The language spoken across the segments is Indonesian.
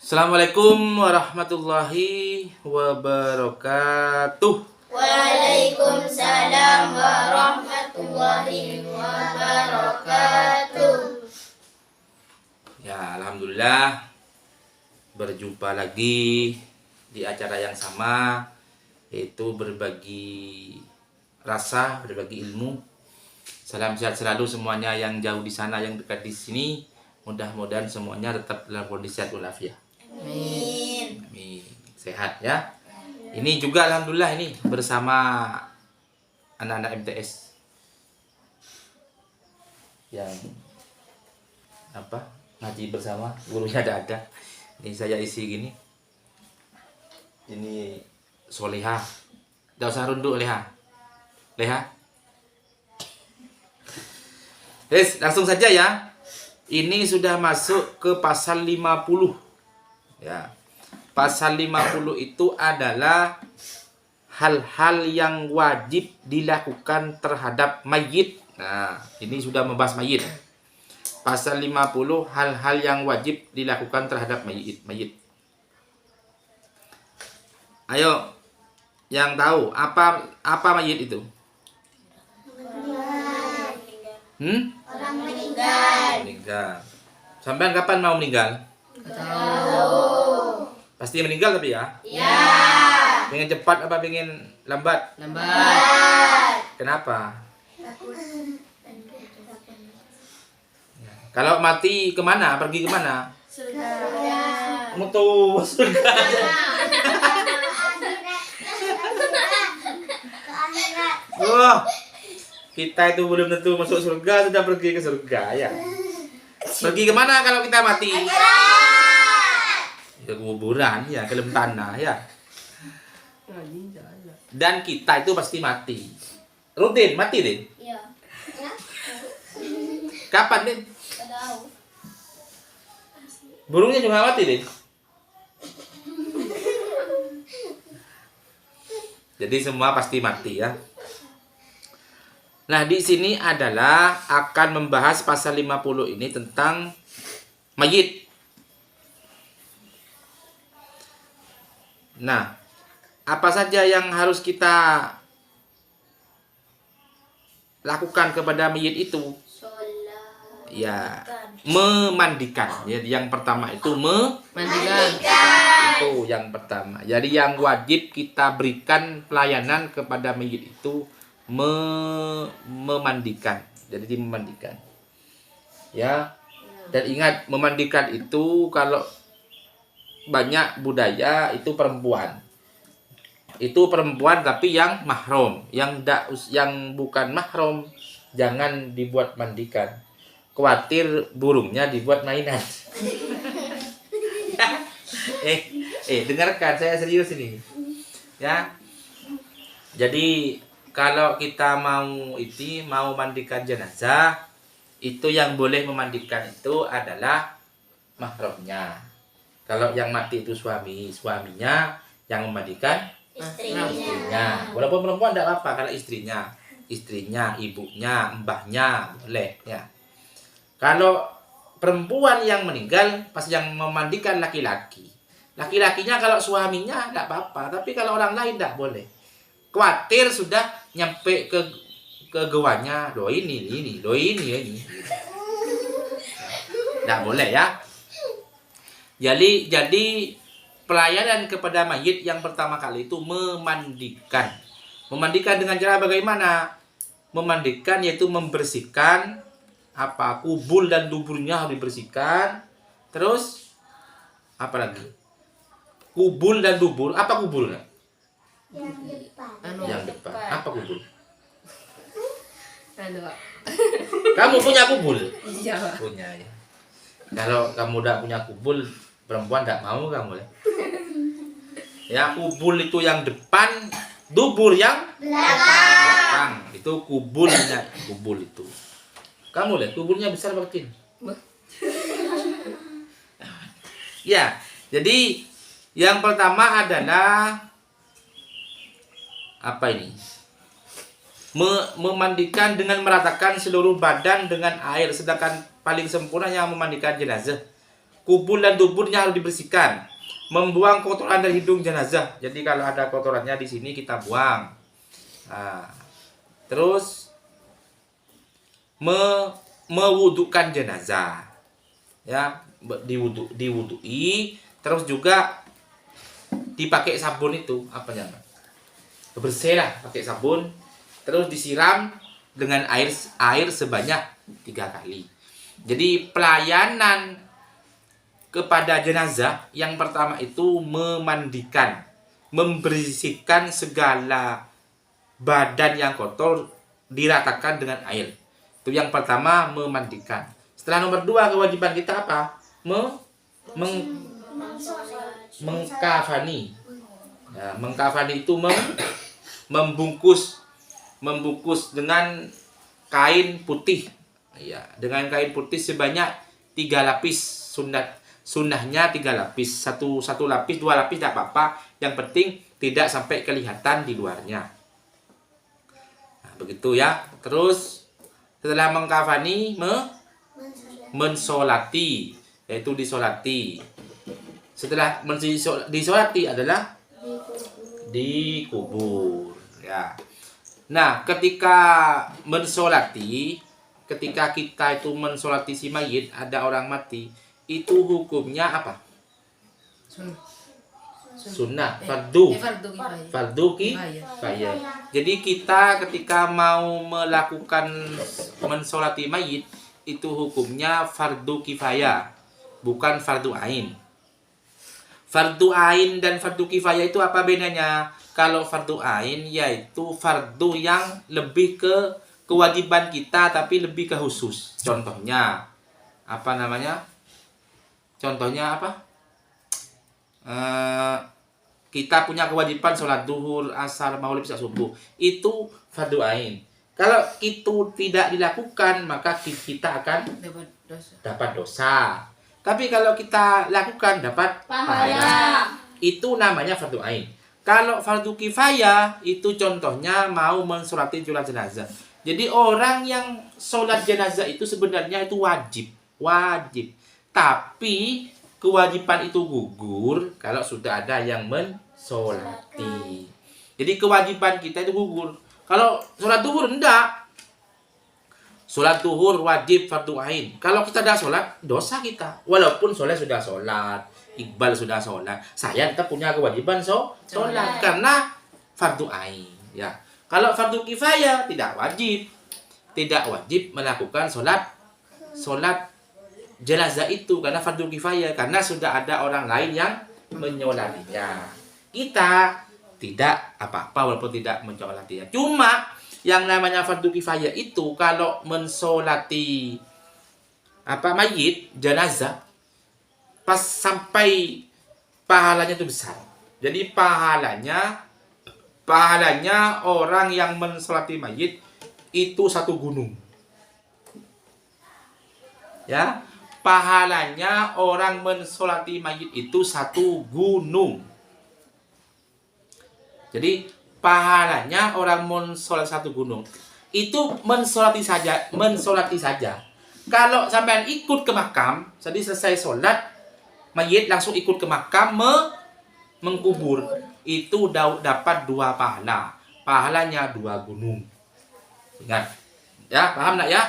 Assalamualaikum warahmatullahi wabarakatuh. Waalaikumsalam warahmatullahi wabarakatuh. Ya, alhamdulillah berjumpa lagi di acara yang sama, yaitu berbagi rasa, berbagi ilmu. Salam sehat selalu semuanya yang jauh di sana, yang dekat di sini. Mudah-mudahan semuanya tetap dalam kondisi sehat walafiat. Amin. Amin. Sehat ya. Ini juga alhamdulillah ini bersama anak-anak MTS yang ngaji bersama, gurunya ada. Ini saya isi gini. Ini Soleha. Tidak usah runduk Leha. Langsung saja ya. Ini sudah masuk ke pasal 50. Ya. Pasal 50 itu adalah hal-hal yang wajib dilakukan terhadap mayit. Nah, ini sudah membahas mayit. Pasal 50 hal-hal yang wajib dilakukan terhadap mayit. Ayo, yang tahu apa mayit itu? Orang meninggal. Meninggal. Sampai kapan mau meninggal? Tahu. Pasti meninggal tapi ya? Ya. Pengen cepat apa pengen lambat? Lambat. Kenapa? Kalau mati kemana? Pergi kemana? Surga. Mutu surga. Wah, kita itu belum tentu masuk surga sudah pergi ke surga ya. Pergi kemana kalau kita mati? Ke kuburan ya, ke dalam tanah ya. Dan kita itu pasti mati. Rutin mati deh. Iya. Kapan deh? Tahu. Burungnya juga mati deh. Jadi semua pasti mati ya. Nah, di sini adalah akan membahas pasal 50 ini tentang mayit. Nah, apa saja yang harus kita lakukan kepada mayit itu? Sholat. Ya, memandikan. Jadi yang pertama itu Mandikan. itu yang pertama. Jadi yang wajib kita berikan pelayanan kepada mayit itu memandikan. Jadi memandikan. Ya. Dan ingat, memandikan itu kalau banyak budaya itu perempuan. Itu perempuan tapi yang mahram, yang bukan mahram jangan dibuat mandikan. Khawatir burungnya dibuat mainan. Dengarkan, saya serius ini. Ya. Jadi kalau kita mau mandikan jenazah, itu yang boleh memandikan itu adalah mahramnya. Kalau yang mati itu suaminya, yang memandikan istrinya. Walaupun perempuan tidak apa-apa, kalau istrinya, ibunya, mbahnya boleh ya. Kalau perempuan yang meninggal, pas yang memandikan laki-laki. Laki-lakinya kalau suaminya tidak apa-apa, tapi kalau orang lain tidak boleh. Khawatir sudah nyampe ke gawanya, ini. Tidak boleh ya. Jadi pelayanan kepada mayit yang pertama kali itu memandikan. Memandikan dengan cara bagaimana? Memandikan yaitu membersihkan kubul dan duburnya harus dibersihkan. Terus apa lagi? Kubul dan dubur. Apa kubul? Yang depan. Apa kubul? Kamu punya kubul? Iya. Punya ya. Kalau kamu tidak punya kubul, perempuan tidak mau kamu ya. Ya, kubul itu yang depan, dubur yang belakang. Itu kubulnya, kubul itu. Kamu lihat kubulnya besar apa kecil? Ya, jadi yang pertama adalah apa ini? Memandikan dengan meratakan seluruh badan dengan air. Sedangkan paling sempurna yang memandikan jenazah. kubur dan duburnya harus dibersihkan. Membuang kotoran dari hidung jenazah. Jadi kalau ada kotorannya di sini kita buang. Nah, terus mewudukan jenazah. Ya, diwudui, terus juga dipakai sabun itu apa namanya? Bersih lah, pakai sabun, terus disiram dengan air sebanyak 3 kali. Jadi pelayanan kepada jenazah yang pertama itu memandikan, membersihkan segala badan yang kotor, diratakan dengan air. Itu yang pertama, memandikan. Setelah nomor 2, kewajiban kita apa? Mengkafani. Ya, mengkafani itu membungkus dengan kain putih. Ya, dengan kain putih sebanyak 3 lapis. Sunnahnya 3 lapis. Satu lapis, 2 lapis tidak apa-apa. Yang penting tidak sampai kelihatan di luarnya. Nah, begitu ya. Terus setelah mengkafani, mensolati, yaitu disolati. Setelah disolati adalah dikubur. Ya. Nah, ketika mensolati, ketika kita itu mensolati si mayit, ada orang mati, itu hukumnya apa? Sunnah, fardu kifayah. Jadi kita ketika mau melakukan mensolati mayit, itu hukumnya fardu kifayah, bukan fardu ain. Fardu ain dan fardu kifayah itu apa bedanya? Kalau fardu ain yaitu fardu yang lebih ke kewajiban kita tapi lebih ke khusus. Contohnya apa namanya? Contohnya apa? Kita punya kewajiban sholat duhur, asar, maghrib, isya, subuh. Itu fardu ain. Kalau itu tidak dilakukan, maka kita akan dapat dosa. Tapi kalau kita lakukan, dapat pahala. Itu namanya fardu ain. Kalau fardu kifayah, itu contohnya mau mensolati jenazah. Jadi orang yang sholat jenazah itu sebenarnya itu wajib. Tapi kewajiban itu gugur kalau sudah ada yang mensolati. Jadi kewajiban kita itu gugur. Kalau sholat duhur enggak. Sholat duhur wajib fardu ain. Kalau kita dah sholat, dosa kita. Walaupun soleh sudah sholat, Iqbal sudah sholat, saya tetap punya kewajiban sholat karena fardu ain. Ya. Kalau fardu kifayah tidak wajib melakukan sholat jenazah itu karena fardu kifayah, karena sudah ada orang lain yang menyolatinya. Kita tidak apa-apa walaupun tidak mensolatinya. Cuma yang namanya fardu kifayah itu kalau mensolati mayit jenazah pas sampai pahalanya itu besar. Jadi pahalanya orang yang mensolati mayit itu 1 gunung. Ya, pahalanya orang mensolati mayit itu 1 gunung. Jadi pahalanya orang mensolati 1 gunung. Itu mensolati saja. Kalau sampean ikut ke makam, jadi selesai sholat, mayit langsung ikut ke makam mengkubur, itu dapat 2 pahala. Pahalanya 2 gunung. Ingat. Ya, paham enggak ya?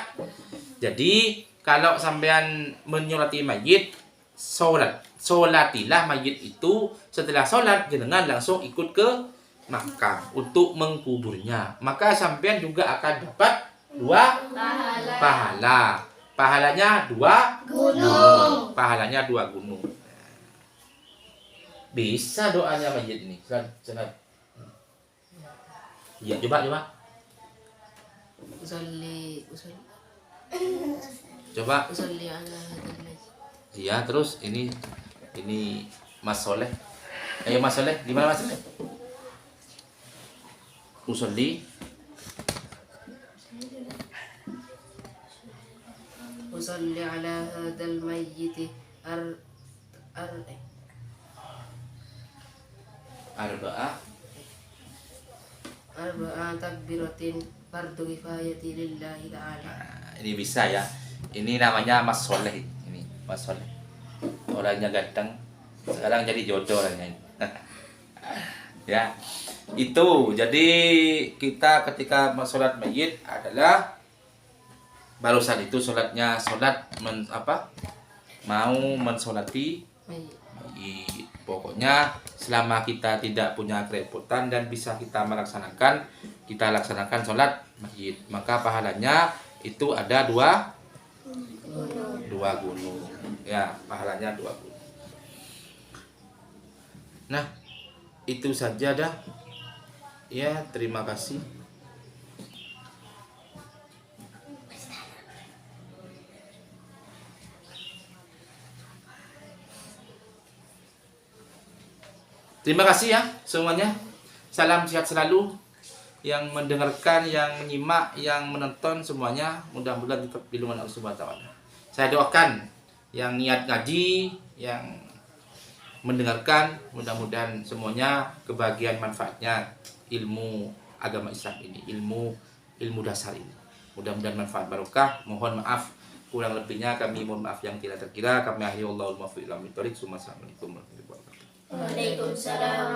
Jadi kalau sampean menyolati mayit, solatilah mayit itu. Setelah sholat, jenengan langsung ikut ke makam untuk mengkuburnya. Maka sampean juga akan dapat 2 pahala. Pahalanya 2 gunung. Pahalanya 2 gunung. Bisa doanya mayit ini. Iya, coba. Coba. Iya, terus ini Mas Soleh. Ayo Mas Soleh, gimana Mas Soleh? Usolli ala hadal mayyiti arba'a takbiratin fardu kifayati lillahi ta'ala. Ini bisa ya. Ini namanya Mas Soleh. Ini Mas Soleh. orangnya ganteng, sekarang jadi jodoh orangnya. Ya, itu jadi kita ketika sholat mayit adalah barusan itu sholatnya mau mensolati mayit. Pokoknya selama kita tidak punya kerepotan dan bisa kita laksanakan sholat mayit, maka pahalanya itu ada dua gunung. Ya, pahalanya 2 gunung. Nah, itu saja dah. Ya, terima kasih. Terima kasih ya semuanya. Salam sehat selalu. Yang mendengarkan, yang menyimak, yang menonton semuanya mudah-mudahan tetap di lindungan Allah Subhanahu wa taala. Saya doakan yang niat ngaji, yang mendengarkan, mudah-mudahan semuanya kebahagiaan manfaatnya ilmu agama Islam ini, ilmu dasar ini. Mudah-mudahan manfaat barokah. Mohon maaf kurang lebihnya, kami mohon maaf yang tidak terkira. Kami akhiri wallahul muwaffiq ila aqwamit thoriq. Assalamualaikum warahmatullahi wabarakatuh. Waalaikumsalam.